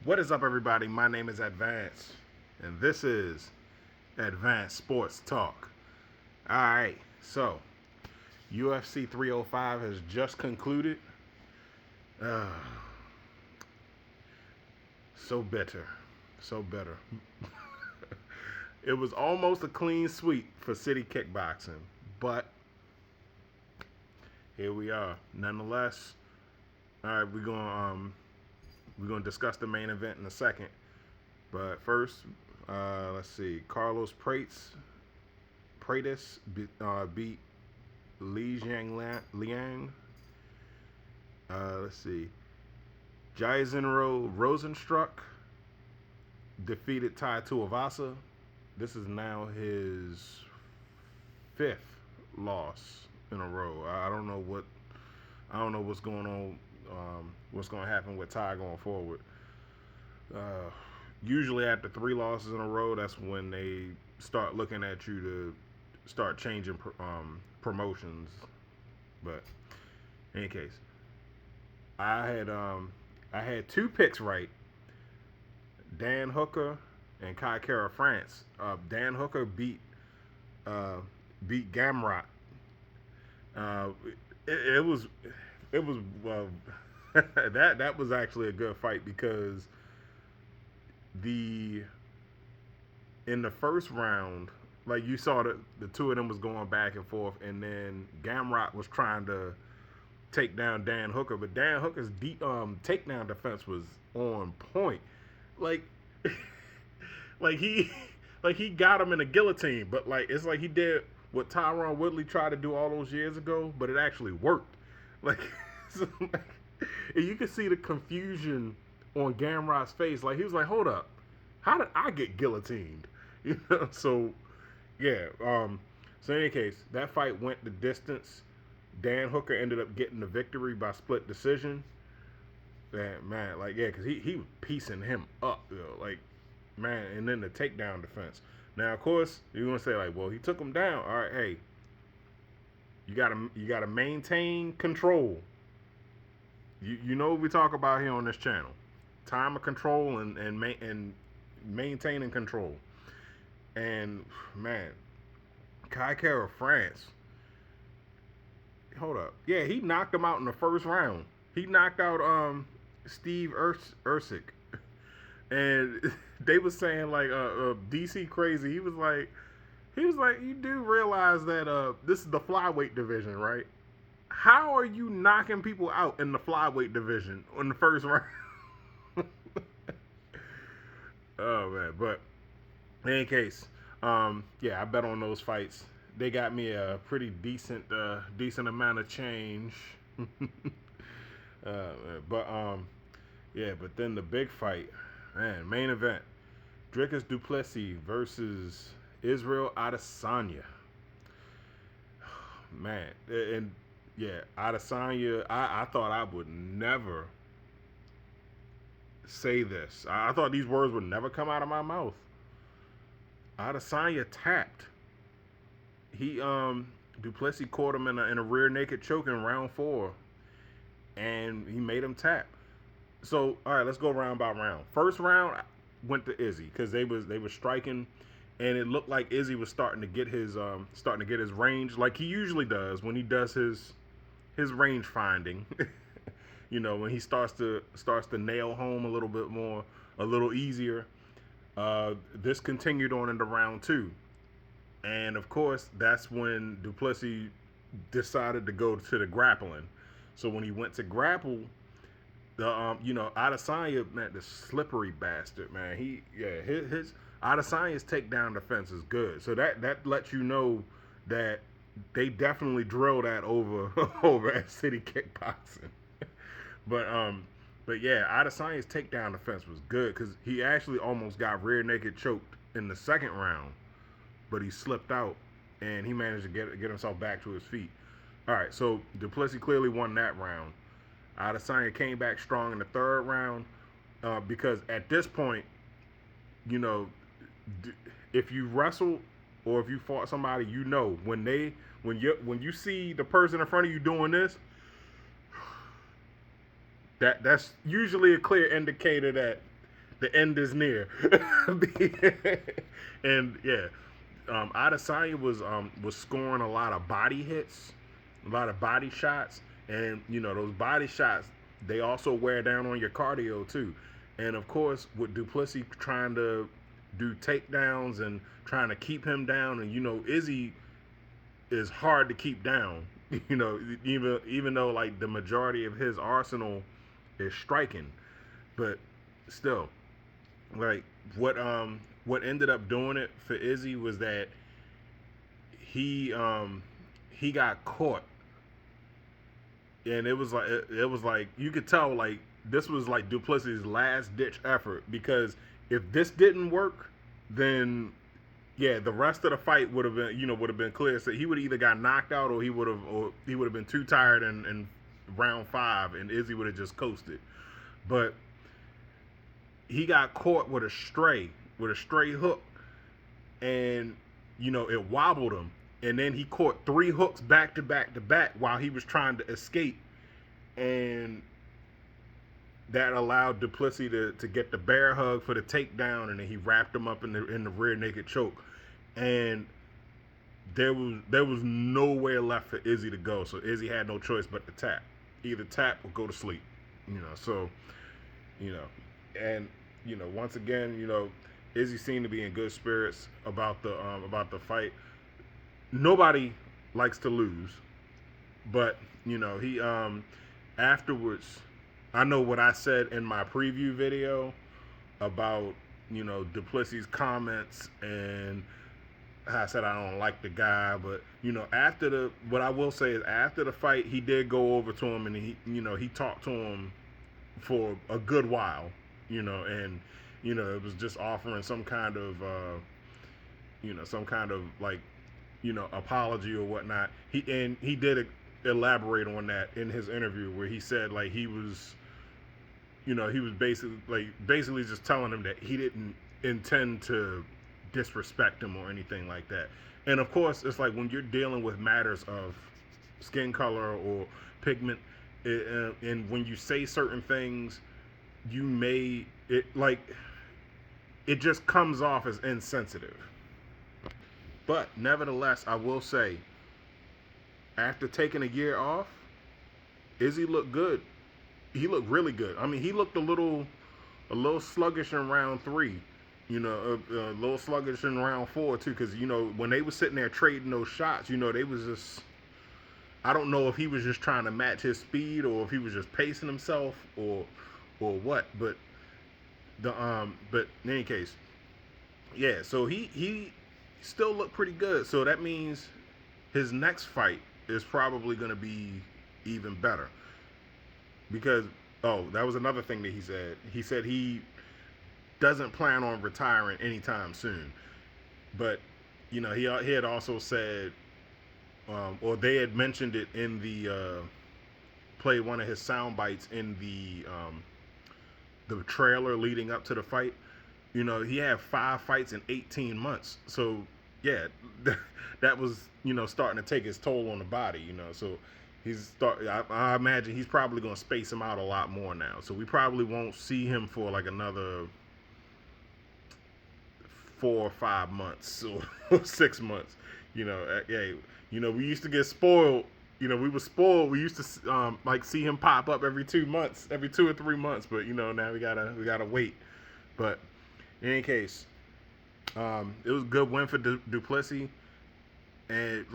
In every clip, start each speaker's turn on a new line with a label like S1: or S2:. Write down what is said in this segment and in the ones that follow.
S1: What is up, everybody? My name is Advance, and this is Advanced Sports Talk. All right, so UFC 305 has just concluded. Uh, so bitter, so bitter. It was almost a clean sweep for City Kickboxing, but here we are. Nonetheless, all right, we're gonna discuss the main event in a second. But first, let's see. Carlos Pratis beat Li Liang. Let's see. Jairzinho Rosenstruck defeated Tai Tuivasa. This is now his fifth loss in a row. I don't know what's going on. What's going to happen with Tai going forward? Usually after three losses in a row, that's when they start looking at you to start changing promotions. But in any case, I had two picks right. Dan Hooker and Kai Kara France. Dan Hooker beat Gamrot. Uh, it was that was actually a good fight because the in the first round, like you saw the two of them was going back and forth, and then Gamrot was trying to take down Dan Hooker, but Dan Hooker's takedown defense was on point. Like like he like he got him in a guillotine, but like it's like he did what Tyron Woodley tried to do all those years ago, but it actually worked. Like, so, like and you could see the confusion on Gamrot's face. Like he was like, "Hold up, how did I get guillotined?" You know. So yeah. So in any case, that fight went the distance. Dan Hooker ended up getting the victory by split decision. Man, like yeah, because he was piecing him up, like man, and then the takedown defense. Now, of course, you're gonna say like, well, he took him down. All right, hey, you gotta maintain control. You know what we talk about here on this channel: time of control and maintaining control. And man, Kai Kara France. Hold up, yeah, he knocked him out in the first round. He knocked out Steve Ursic, and they was saying like DC Crazy. He was like, you do realize that this is the flyweight division, right? How are you knocking people out in the flyweight division in the first round? Oh man, but in any case, yeah, I bet on those fights. They got me a pretty decent amount of change. But yeah, but then the big fight, man, main event: Dricus du Plessis versus Israel Adesanya. Man, and yeah, Adesanya. I thought I would never say this. I thought these words would never come out of my mouth. Adesanya tapped. Du Plessis caught him in a rear naked choke in round 4, and he made him tap. So all right, let's go round by round. First round went to Izzy because they were striking, and it looked like Izzy was starting to get his range like he usually does when he does his range finding. You know, when he starts to nail home a little bit more, a little easier. This continued on into round 2. And of course, that's when du Plessis decided to go to the grappling. So when he went to grapple, Adesanya, man, the slippery bastard, man. His Adesanya's takedown defense is good. So that lets you know that they definitely drill that over over at City Kickboxing. But yeah, Adesanya's takedown defense was good because he actually almost got rear naked choked in the second round, but he slipped out and he managed to get himself back to his feet. All right, so du Plessis clearly won that round. Adesanya came back strong in the third round because at this point, you know, if you wrestle or if you fought somebody, you know when you see the person in front of you doing this, that's usually a clear indicator that The end is near. And yeah, Adesanya was scoring a lot of body hits, a lot of body shots, and those body shots, they also wear down on your cardio too. And of course, with Duplessis trying to do takedowns and trying to keep him down, and Izzy is hard to keep down. Even though like the majority of his arsenal is striking, but still, like what ended up doing it for Izzy was that he got caught, and it was like you could tell like this was like Duplessis' last ditch effort, because if this didn't work, then yeah, the rest of the fight would have been clear. So he would either got knocked out, or he would have been too tired in round 5, and Izzy would have just coasted. But he got caught with a stray hook, and it wobbled him, and then he caught 3 hooks back to back to back while he was trying to escape, and that allowed Duplessis to get the bear hug for the takedown, and then he wrapped him up in the rear naked choke, and there was nowhere left for Izzy to go. So Izzy had no choice but to tap, either tap or go to sleep. So you know, and once again, Izzy seemed to be in good spirits about the fight. Nobody likes to lose, but he afterwards, I know what I said in my preview video about Duplessis' comments, and I said I don't like the guy, but what I will say is after the fight, he did go over to him, and he talked to him for a good while, and it was just offering some kind of like apology or whatnot. He did elaborate on that in his interview, where he said like he was basically just telling him that he didn't intend to disrespect him or anything like that. And of course, it's like when you're dealing with matters of skin color or pigment, and when you say certain things, it just comes off as insensitive. But nevertheless, I will say, after taking a year off, Izzy looked good. He looked really good. I mean, he looked a little sluggish in round 3. A little sluggish in round 4 too, because when they were sitting there trading those shots, they was just. I don't know if he was just trying to match his speed, or if he was just pacing himself, or what. But but in any case, yeah. So he still looked pretty good. So that means his next fight is probably going to be even better. Because that was another thing that he said. He said he doesn't plan on retiring anytime soon. But he had also said, or they had mentioned it in the played one of his sound bites in the trailer leading up to the fight. He had 5 fights in 18 months. So yeah, that was starting to take its toll on the body. So I imagine he's probably going to space him out a lot more now. So we probably won't see him for like another 4 or 5 months or 6 months. We used to get spoiled. We were spoiled. We used to see him pop up every 2 months, every 2 or 3 months. But now we gotta wait. But in any case, it was a good win for Duplessis. And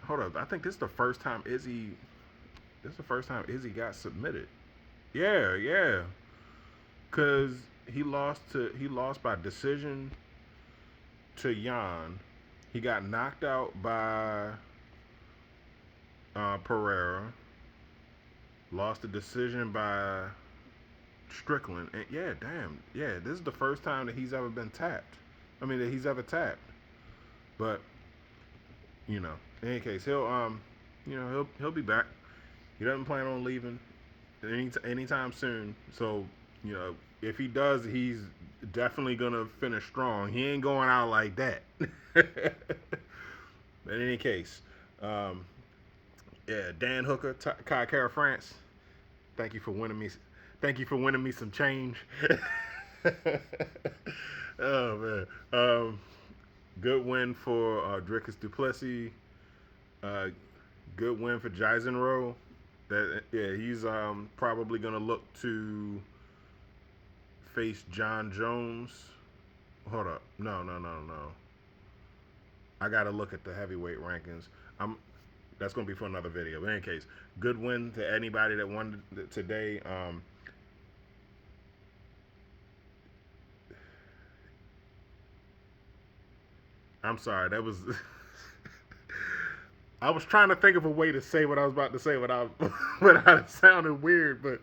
S1: hold up, I think this is the first time Izzy got submitted. Yeah. Cause he lost by decision to Jan. He got knocked out by Pereira. Lost the decision by Strickland. And this is the first time that he's ever been tapped. That he's ever tapped. But in any case, he'll be back. He doesn't plan on leaving anytime soon. So if he does, he's definitely gonna finish strong. He ain't going out like that. In any case, Dan Hooker, Kai Kara France. Thank you for winning me. Thank you for winning me some change. Oh man. Good win for Dricus Duplessis. Uh, good win for Jizenro. That yeah, he's probably gonna look to face John Jones. Hold up. No, no, no, no. I gotta look at the heavyweight rankings. I'm That's gonna be for another video. But in any case, good win to anybody that won today. I'm sorry. That was. I was trying to think of a way to say what I was about to say without without it sounding weird, but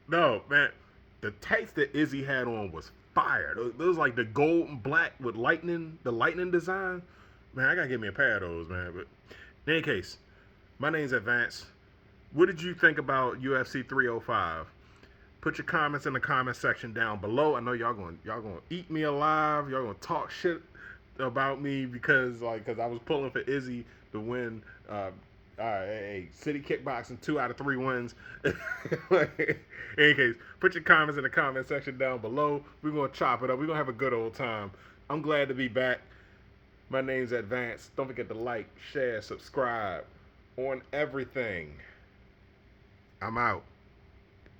S1: no, man. The tights that Izzy had on was fire. Those like the gold and black with lightning, the lightning design. Man, I gotta get me a pair of those, man. But in any case, my name's Advance. What did you think about UFC 305? Put your comments in the comment section down below. I know y'all gonna eat me alive. Y'all gonna talk shit about me because I was pulling for Izzy to win. All right, hey, City Kickboxing 2 out of 3 wins. In any case, put your comments in the comment section down below. We're gonna chop it up. We're gonna have a good old time. I'm glad to be back. My name's Advance. Don't forget to like, share, subscribe on everything. I'm out.